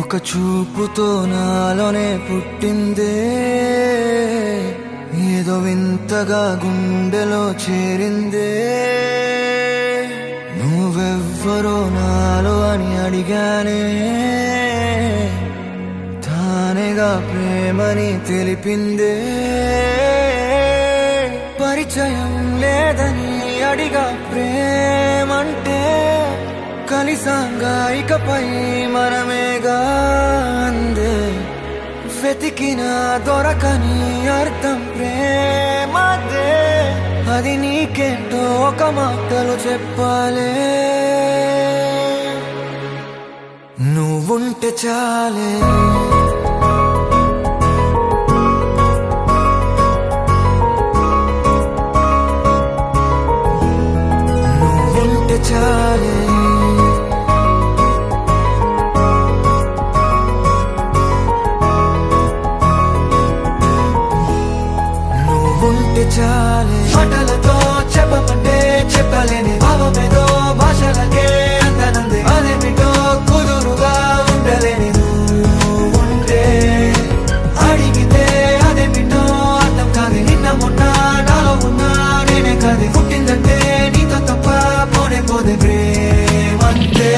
ఒక చూపుతో నాలోనే పుట్టిందే, ఏదో వింతగా గుండెలో చేరిందే. నువ్వెవ్వరో నాలో అని అడిగానే, తానేగా ప్రేమని తెలిపిందే. పరిచయం లేదని అడిగా ప్రేమంటే, కలిసాంగా ఇకపై మనమేగా అందే. వెతికిన దొరకని అర్థం ప్రేమదే, అది నీకేంటో ఒక మాటలు చెప్పాలే. నువ్వుంటే చాలే, నువ్వుంటే చాలే, నువ్వుంటే చాలే. మాటలతో చెప్పమంటే చెప్పలేని భావమేదో భాషలకే అందనంది. అదేమిటో కుదురుగా ఉండలేని నువ్వుంటే, అడిగితే అదేమిటో అర్థం కాదు. నిన్న మొన్న నాలో ఉన్నా నేనే కాదు. పుట్టిందంటే నీతో తప్ప పోనే పోదే ప్రేమంతే.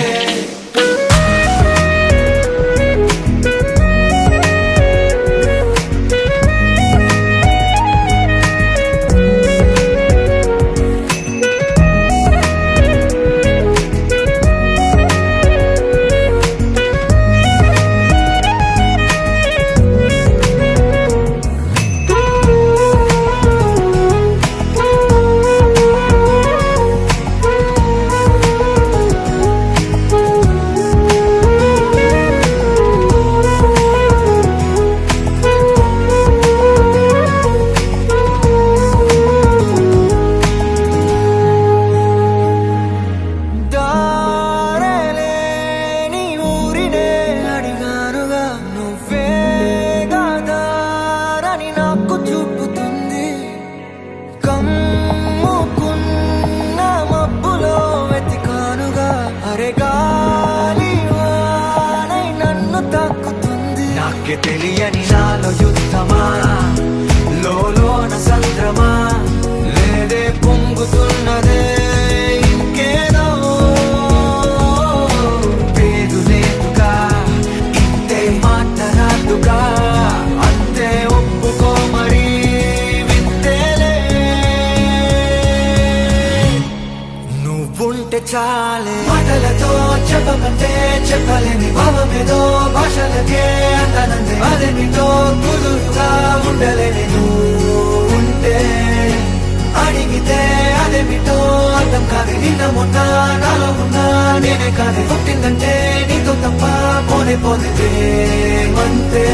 నాకే తెలియని నాలో యుద్ధమా, లోన సంద్రమా, లేదే పొంగుతున్నదే ఇంకేదో. పేరు లేదుగా, ఇంతే మాట రాదుగా, అంతే ఒప్పుకో మరి వింతేలే. నువ్వుంటే చాలే, మాటలతో చెప్పమంటే చెప్పలేని భావమేదో భాషలకే అందనందే. అదేమిటో కుదురుగా ఉండలేని నువ్వుంటే, అడిగితే అదేమిటో అర్థం కాదు. నిన్న మొన్న నాలో ఉన్నా నేనే కాదు. పుట్టిందంటే నీతో తప్ప పోనే పోతే ప్రేమంతే.